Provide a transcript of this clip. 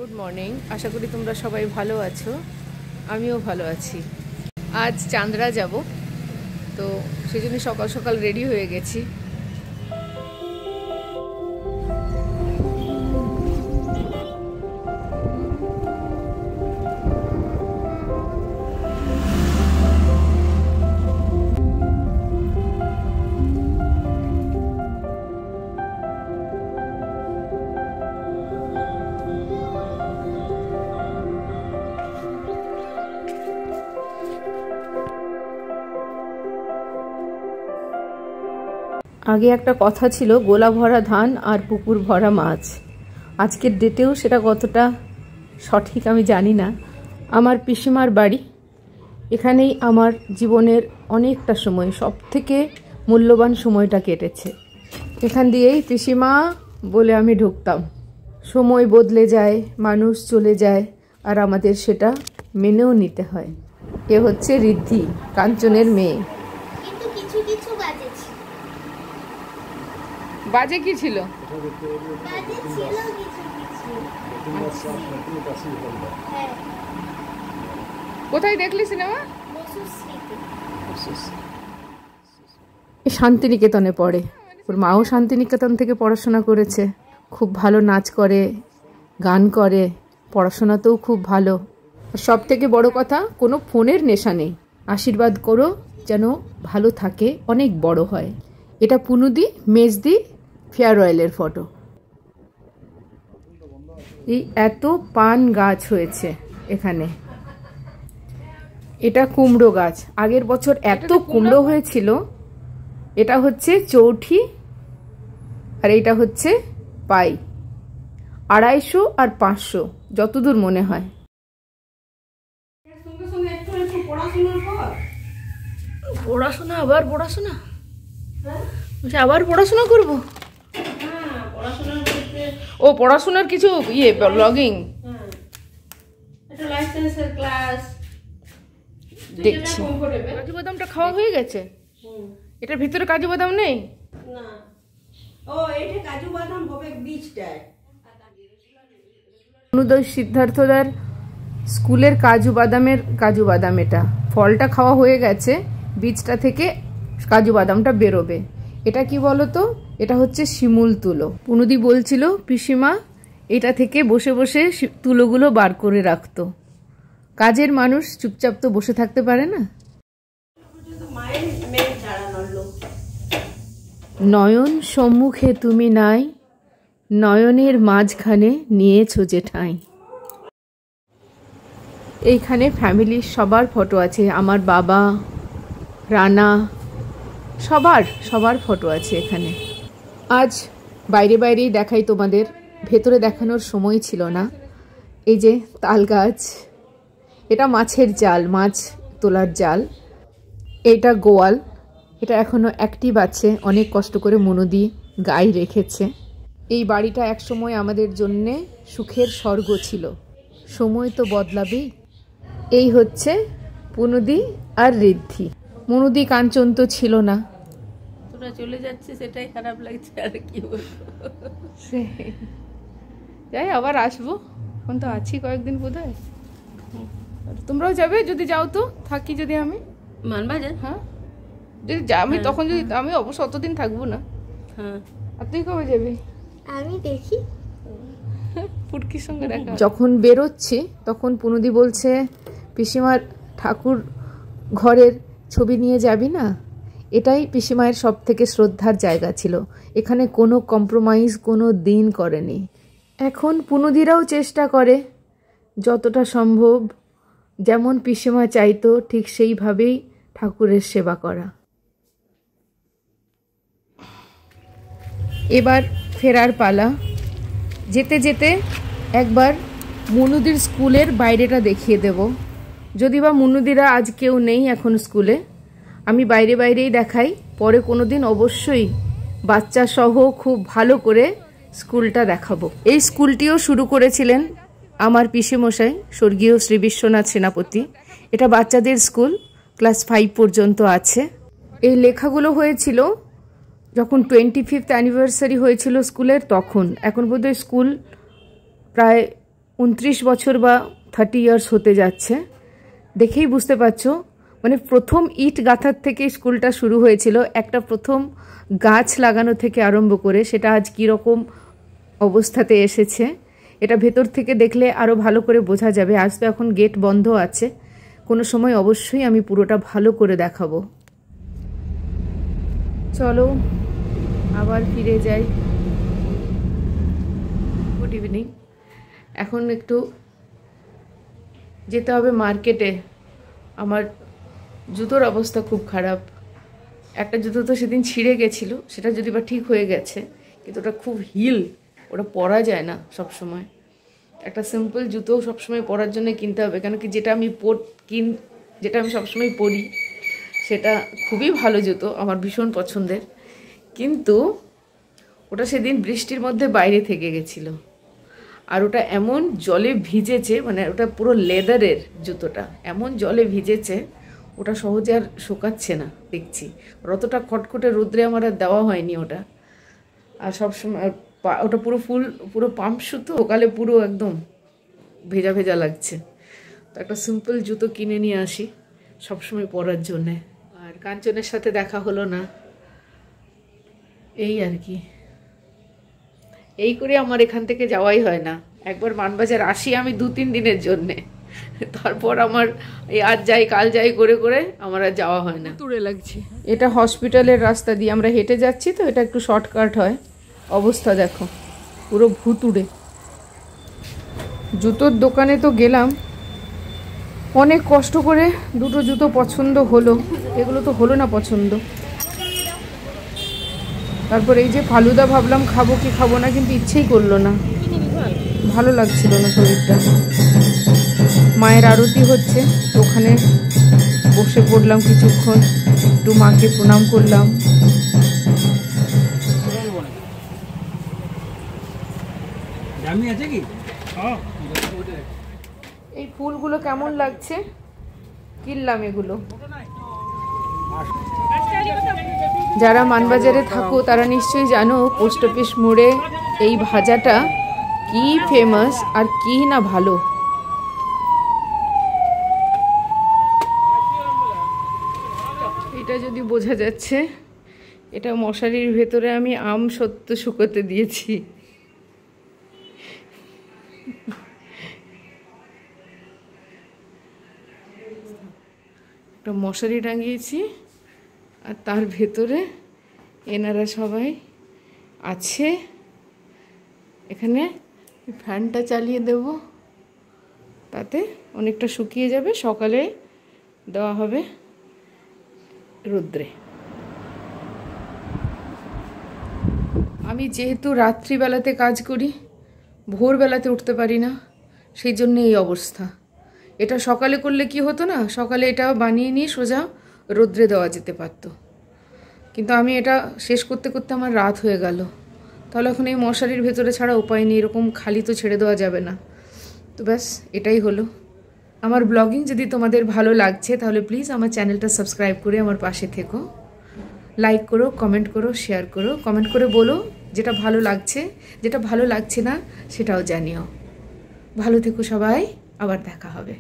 Good morning. আশা করি তোমরা সবাই ভালো আছো, আমিও ভালো আছি। আজ চান্দ্রা যাব, তো সেজন্য সকাল সকাল রেডি হয়ে গেছি। আগে একটা কথা ছিল, গোলা ভরা ধান আর পুকুর ভরা মাছ। আজকের ডেটেও সেটা কতটা সঠিক আমি জানি না। আমার পিসিমার বাড়ি, এখানেই আমার জীবনের অনেকটা সময়, সব থেকে মূল্যবান সময়টা কেটেছে। এখান দিয়েই পিসিমা বলে আমি ঢুকতাম। সময় বদলে যায়, মানুষ চলে যায়, আর আমাদের সেটা মেনেও নিতে হয়। এ হচ্ছে ঋদ্ধি, কাঞ্চনের মেয়ে। বাজে কি ছিল? কোথায় দেখলি সিনেমা? শান্তিনিকেতনে পড়ে। ওর মাও শান্তিনিকেতন থেকে পড়াশোনা করেছে। খুব ভালো নাচ করে, গান করে, পড়াশোনাতেও খুব ভালো। সব থেকে বড় কথা, কোনো ফোনের নেশা নেই। আশীর্বাদ করো যেন ভালো থাকে, অনেক বড় হয়। এটা পুনুদি মেজদি ফেয়ারওয়েলের ফটো। এই এত পান গাছ হয়েছে এখানে। এটা কুমড়ো গাছ। আগের বছর এত কুমড়ো হয়েছিল। এটা হচ্ছে চৌঠি আর এটা হচ্ছে পাই। 250 আর 500 যতদূর মনে হয়। পড়াশোনা আবার পড়াশোনা, আবার পড়াশোনা করবো। ও পড়াশোনার কিছু ব্লগিং দেখছি। কাজু বাদামটা খাওয়া হয়ে গেছে। এটার ভিতরে কাজু বাদাম নেই। অনুদয় সিদ্ধার্থদার স্কুলের কাজু বাদাম এটা। ফলটা খাওয়া হয়ে গেছে, বীজটা থেকে কাজু বাদামটা বেরোবে। এটা কি বলতো? এটা হচ্ছে শিমুল তুলো। পুনুদি বলছিল পিসিমা এটা থেকে বসে বসে তুলোগুলো বার করে রাখতো। কাজের মানুষ চুপচাপ তো বসে থাকতে পারে না। নয়ন সম্মুখে তুমি নাই, নয়নের মাঝখানে নিয়েছো যে ঠাঁই। এইখানে ফ্যামিলির সবার ফটো আছে। আমার বাবা, রানা, সবার ফটো আছে এখানে। আজ বাইরেই দেখাই তোমাদের, ভেতরে দেখানোর সময় ছিল না। এই যে তাল গাছ, এটা মাছের জাল, মাছ তোলার জাল। এটা গোয়াল, এটা এখনো অ্যাক্টিভ আছে। অনেক কষ্ট করে মনুদি গাই রেখেছে। এই বাড়িটা একসময় আমাদের জন্যে সুখের স্বর্গ ছিল। সময় তো বদলাবেই। এই হচ্ছে পুনুদি আর ঋদ্ধি। মনুদি কাঞ্চন তো ছিল না, তোরা চলে যাচ্ছে, সেটাই খারাপ লাগছে। আর কি বলবো, যাই আবার আসবো। এখন তো আছি কয়েকদিন বোধহয়। তোমরাও যাবে? যদি যাও তো থাকি। যদি আমি মানবাজার, হ্যাঁ যদি আমি তখন যদি আমি অবশ্য অতদিন থাকবো না। হ্যাঁ, আর তুই কবে যাবি? আমি দেখি পুটকির সঙ্গে দেখা। যখন বেরোচ্ছি তখন পুনুদি বলছে, পিসিমার ঠাকুর ঘরের ছবি নিয়ে যাবি না? এটাই পিসিমায়ের সব থেকে শ্রদ্ধার জায়গা ছিল। এখানে কোনো কম্প্রোমাইজ কোনো দিন করেনি। এখন পুনুদিরাও চেষ্টা করে যতটা সম্ভব, যেমন পিসিমা চাইতো ঠিক সেইভাবেই ঠাকুরের সেবা করা। এবার ফেরার পালা। যেতে যেতে একবার মনুদির স্কুলের বাইরেটা দেখিয়ে দেব। যদি বা মনুদিরা আজ কেউ নেই এখন স্কুলে, আমি বাইরেই দেখাই। পরে কোনো দিন অবশ্যই বাচ্চা সহ খুব ভালো করে স্কুলটা দেখাবো। এই স্কুলটিও শুরু করেছিলেন আমার পিসেমশাই স্বর্গীয় শ্রী বিশ্বনাথ সেনাপতি। এটা বাচ্চাদের স্কুল, ক্লাস 5 পর্যন্ত আছে। এই লেখাগুলো হয়েছিল যখন 25th অ্যানিভার্সারি হয়েছিল স্কুলের তখন। এখন বোধহয় স্কুল প্রায় 29 বছর বা 30 ইয়ার্স হতে যাচ্ছে। দেখেই বুঝতে পারছো, মানে প্রথম ইট গাঁথার থেকে স্কুলটা শুরু হয়েছিল, একটা প্রথম গাছ লাগানো থেকে আরম্ভ করে সেটা আজ কীরকম অবস্থাতে এসেছে এটা ভেতর থেকে দেখলে আরও ভালো করে বোঝা যাবে। আজ তো এখন গেট বন্ধ আছে, কোনো সময় অবশ্যই আমি পুরোটা ভালো করে দেখাবো। চলো আবার ফিরে যাই। Good evening. এখন একটু যেতে হবে মার্কেটে। আমার জুতোর অবস্থা খুব খারাপ। একটা জুতো তো সেদিন ছিঁড়ে গেছিলো, সেটা যদি বা ঠিক হয়ে গেছে, কিন্তু ওটা খুব হিল, ওটা পরা যায় না সব সময়। একটা সিম্পল জুতো সবসময় পরার জন্য কিনতে হবে, কেন কি যেটা আমি সবসময় পরি সেটা খুবই ভালো জুতো, আমার ভীষণ পছন্দের, কিন্তু ওটা সেদিন বৃষ্টির মধ্যে বাইরে থেকে গেছিলো। আর ওটা এমন জলে ভিজেছে, মানে ওটা পুরো লেদারের জুতোটা, এমন জলে ভিজেছে ওটা সহজে আর শোকাচ্ছে না দেখছি। অতটা খটখটে রোদ্রে আমার আর দেওয়া হয়নি ওটা। আর সবসময় ওটা পুরো পাম্প সুতো, সকালে পুরো একদম ভেজা ভেজা লাগছে। তো একটা সিম্পল জুতো কিনে নিয়ে আসি সবসময় পরার জন্যে। আর কাঞ্চনের সাথে দেখা হলো না, এই আর কি। এই করে আমার এখান থেকে যাওয়াই হয় না। একবার মানবাজার আসি আমি 2-3 দিনের জন্যে, তারপর আমার এই আজ যাই কাল যাই করে করে আমার আর যাওয়া হয় না। দূরে লাগছে। এটা হসপিটালের রাস্তা দিয়ে আমরা হেঁটে যাচ্ছি, তো এটা একটু শর্টকাট হয়। অবস্থা দেখো পুরো ভুতুড়ে। জুতোর দোকানে তো গেলাম, অনেক কষ্ট করে দুটো জুতো পছন্দ হলো, এগুলো তো হলো না পছন্দ। তারপর এই যে ফালুদা ভাবলাম খাবো কি খাবো না, কিন্তু ইচ্ছেই করলো না, ভালো লাগছিল না শরীরটা। মায়ের আরতি হচ্ছে, তো ওখানে বসে পড়লাম কিছুক্ষণ, একটু মাকে প্রণাম করলাম। এই ফুলগুলো কেমন লাগছে, কিনলাম এগুলো। যারা মানবাজারে থাকো তারা নিশ্চয়ই জানো পোস্ট অফিস মোড়ে এই ভাজাটা কি ফেমাস আর কি না ভালো। এটা যদি বোঝা যাচ্ছে, এটা মশারির ভেতরে আমি আম সত্য শুকোতে দিয়েছি। একটা মশারি টাঙিয়েছি আর তার ভেতরে এনারা সবাই আছে। এখানে ফ্যানটা চালিয়ে দেব, তাতে অনেকটা শুকিয়ে যাবে, সকালে দেওয়া হবে রোদ্রে। আমি যেহেতু রাত্রিবেলাতে কাজ করি, ভোরবেলাতে উঠতে পারি না, সেই জন্য এই অবস্থা। এটা সকালে করলে কি হতো না, সকালে এটা বানিয়ে নিয়ে সোজা রোদ্রে দেওয়া যেতে পারতো, কিন্তু আমি এটা শেষ করতে করতে আমার রাত হয়ে গেল। তাহলে এখন এই মশারির ভেতরে ছাড়া উপায় নেই, এরকম খালি তো ছেড়ে দেওয়া যাবে না। তো ব্যাস এটাই হলো আমার ব্লগিং। যদি তোমাদের ভালো লাগছে তাহলে প্লিজ আমার চ্যানেলটা সাবস্ক্রাইব করে আমার পাশে থেকো, লাইক করো, কমেন্ট করো, শেয়ার করো। কমেন্ট করে বলো যেটা ভালো লাগছে, যেটা ভালো লাগছে না সেটাও জানিও। ভালো থেকো সবাই, আবার দেখা হবে।